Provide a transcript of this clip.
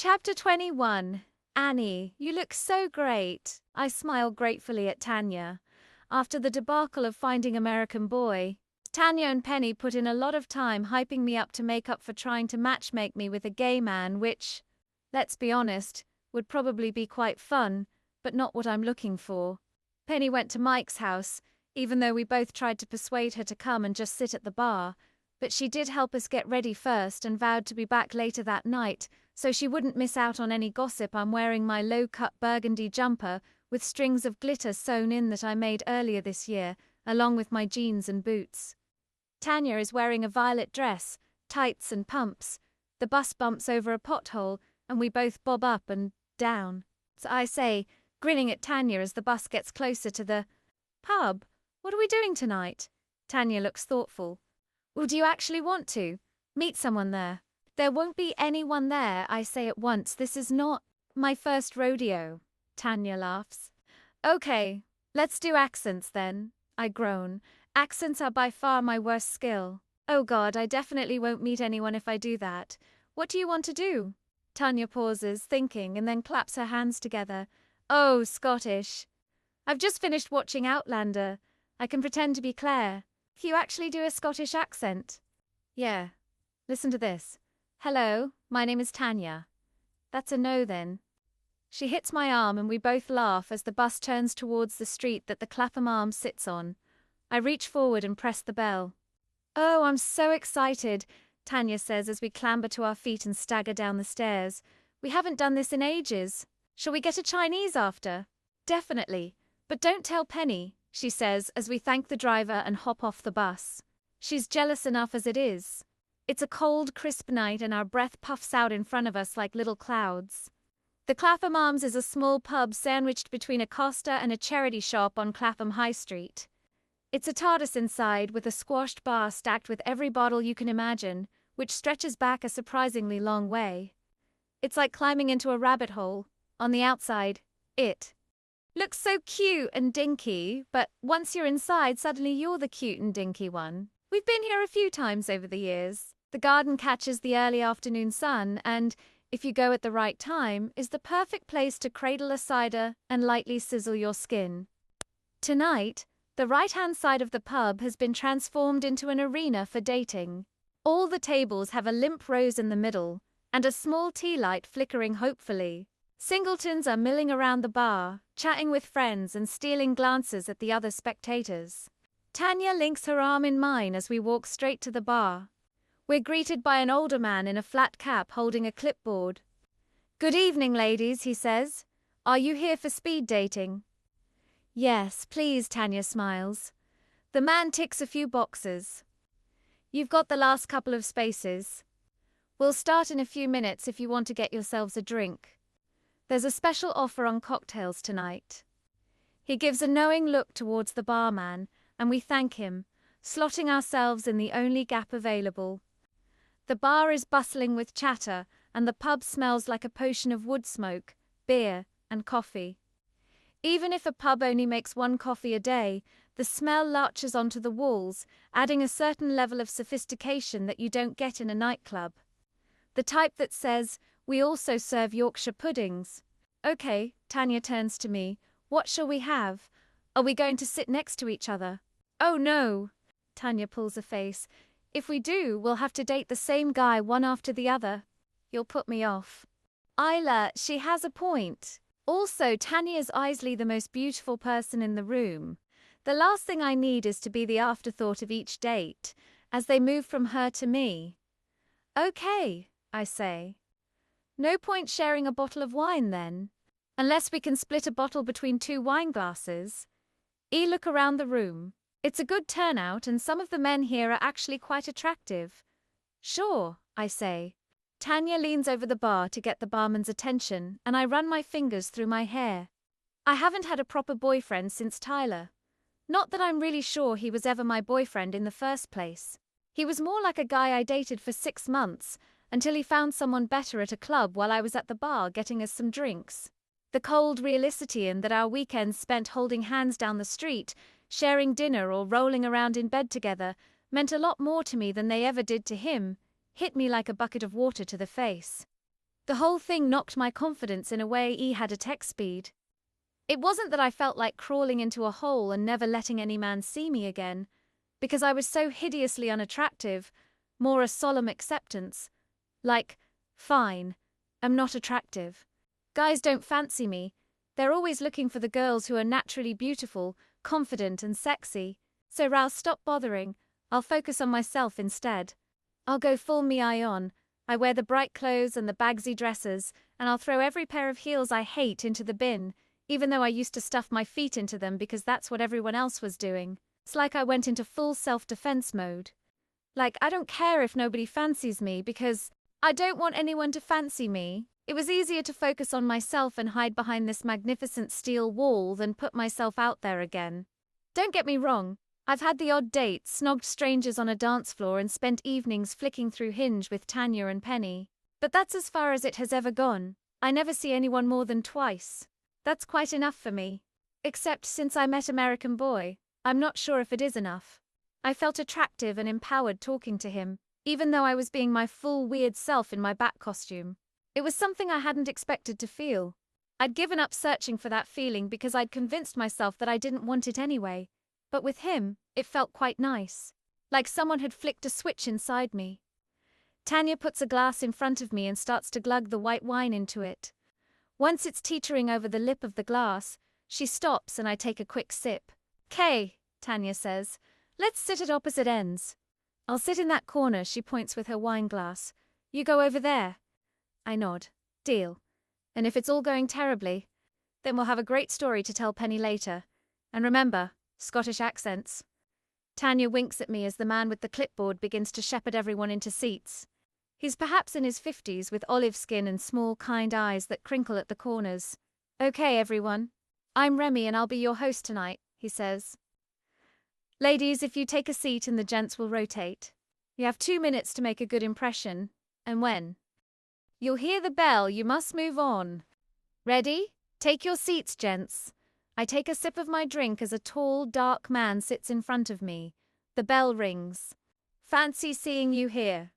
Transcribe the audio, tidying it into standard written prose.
Chapter 21. Annie, you look so great. I smile gratefully at Tanya. After the debacle of Finding American Boy, Tanya and Penny put in a lot of time hyping me up to make up for trying to matchmake me with a gay man, which, let's be honest, would probably be quite fun, but not what I'm looking for. Penny went to Mike's house, even though we both tried to persuade her to come and just sit at the bar, but she did help us get ready first and vowed to be back later that night, so she wouldn't miss out on any gossip. I'm wearing my low-cut burgundy jumper with strings of glitter sewn in that I made earlier this year, along with my jeans and boots. Tanya is wearing a violet dress, tights and pumps. The bus bumps over a pothole, and we both bob up and down. So I say, grinning at Tanya as the bus gets closer to the pub, "What are we doing tonight?" Tanya looks thoughtful. "Well, do you actually want to meet someone there?" "There won't be anyone there," I say at once. "This is not my first rodeo." Tanya laughs. "Okay, let's do accents then," I groan. Accents are by far my worst skill. Oh God, I definitely won't meet anyone if I do that. "What do you want to do?" Tanya pauses, thinking, and then claps her hands together. "Oh, Scottish. I've just finished watching Outlander. I can pretend to be Claire. Can you actually do a Scottish accent?" "Yeah. Listen to this. Hello, my name is Tanya." "That's a no then." She hits my arm and we both laugh as the bus turns towards the street that the Clapham Arms sits on. I reach forward and press the bell. "Oh, I'm so excited," Tanya says as we clamber to our feet and stagger down the stairs. "We haven't done this in ages. Shall we get a Chinese after?" "Definitely. But don't tell Penny," she says as we thank the driver and hop off the bus. She's jealous enough as it is. It's a cold, crisp night and our breath puffs out in front of us like little clouds. The Clapham Arms is a small pub sandwiched between a Costa and a charity shop on Clapham High Street. It's a TARDIS inside with a squashed bar stacked with every bottle you can imagine, which stretches back a surprisingly long way. It's like climbing into a rabbit hole. On the outside, it looks so cute and dinky, but once you're inside, suddenly you're the cute and dinky one. We've been here a few times over the years. The garden catches the early afternoon sun and, if you go at the right time, is the perfect place to cradle a cider and lightly sizzle your skin. Tonight, the right-hand side of the pub has been transformed into an arena for dating. All the tables have a limp rose in the middle, and a small tea light flickering hopefully. Singletons are milling around the bar, chatting with friends and stealing glances at the other spectators. Tanya links her arm in mine as we walk straight to the bar. We're greeted by an older man in a flat cap holding a clipboard. "Good evening, ladies," he says. "Are you here for speed dating?" "Yes, please," Tanya smiles. The man ticks a few boxes. "You've got the last couple of spaces. We'll start in a few minutes if you want to get yourselves a drink. There's a special offer on cocktails tonight." He gives a knowing look towards the barman, and we thank him, slotting ourselves in the only gap available. The bar is bustling with chatter, and the pub smells like a potion of wood smoke, beer, and coffee. Even if a pub only makes one coffee a day, the smell latches onto the walls, adding a certain level of sophistication that you don't get in a nightclub. The type that says, "We also serve Yorkshire puddings." "Okay," Tanya turns to me. "What shall we have? Are we going to sit next to each other?" "Oh no." Tanya pulls a face. "If we do, we'll have to date the same guy one after the other. You'll put me off." Isla, she has a point. Also, Tanya is easily the most beautiful person in the room. The last thing I need is to be the afterthought of each date, as they move from her to me. "Okay," I say. "No point sharing a bottle of wine then, unless we can split a bottle between 2 wine glasses." Look around the room. It's a good turnout and some of the men here are actually quite attractive. "Sure," I say. Tanya leans over the bar to get the barman's attention, and I run my fingers through my hair. I haven't had a proper boyfriend since Tyler. Not that I'm really sure he was ever my boyfriend in the first place. He was more like a guy I dated for 6 months, until he found someone better at a club while I was at the bar getting us some drinks. The cold realisity in that our weekends spent holding hands down the street, sharing dinner or rolling around in bed together, meant a lot more to me than they ever did to him, hit me like a bucket of water to the face. The whole thing knocked my confidence in a way he had a tech speed. It wasn't that I felt like crawling into a hole and never letting any man see me again, because I was so hideously unattractive, more a solemn acceptance. Like, fine, I'm not attractive. Guys don't fancy me. They're always looking for the girls who are naturally beautiful, confident and sexy. So Rouse, stop bothering. I'll focus on myself instead. I'll go full me on. I wear the bright clothes and the bagsy dresses, and I'll throw every pair of heels I hate into the bin, even though I used to stuff my feet into them because that's what everyone else was doing. It's like I went into full self-defense mode. Like, I don't care if nobody fancies me because I don't want anyone to fancy me. It was easier to focus on myself and hide behind this magnificent steel wall than put myself out there again. Don't get me wrong, I've had the odd date, snogged strangers on a dance floor and spent evenings flicking through Hinge with Tanya and Penny. But that's as far as it has ever gone. I never see anyone more than twice. That's quite enough for me. Except since I met American Boy, I'm not sure if it is enough. I felt attractive and empowered talking to him, even though I was being my full weird self in my bat costume. It was something I hadn't expected to feel. I'd given up searching for that feeling because I'd convinced myself that I didn't want it anyway. But with him, it felt quite nice. Like someone had flicked a switch inside me. Tanya puts a glass in front of me and starts to glug the white wine into it. Once it's teetering over the lip of the glass, she stops and I take a quick sip. "'Kay," Tanya says. "Let's sit at opposite ends." "I'll sit in that corner," she points with her wine glass. "You go over there." I nod. "Deal. And if it's all going terribly, then we'll have a great story to tell Penny later. And remember, Scottish accents." Tanya winks at me as the man with the clipboard begins to shepherd everyone into seats. He's perhaps in his 50s with olive skin and small, kind eyes that crinkle at the corners. "Okay, everyone. I'm Remy and I'll be your host tonight," he says. "Ladies, if you take a seat and the gents will rotate. You have 2 minutes to make a good impression, and when you'll hear the bell, you must move on. Ready? Take your seats, gents." I take a sip of my drink as a tall, dark man sits in front of me. The bell rings. "Fancy seeing you here."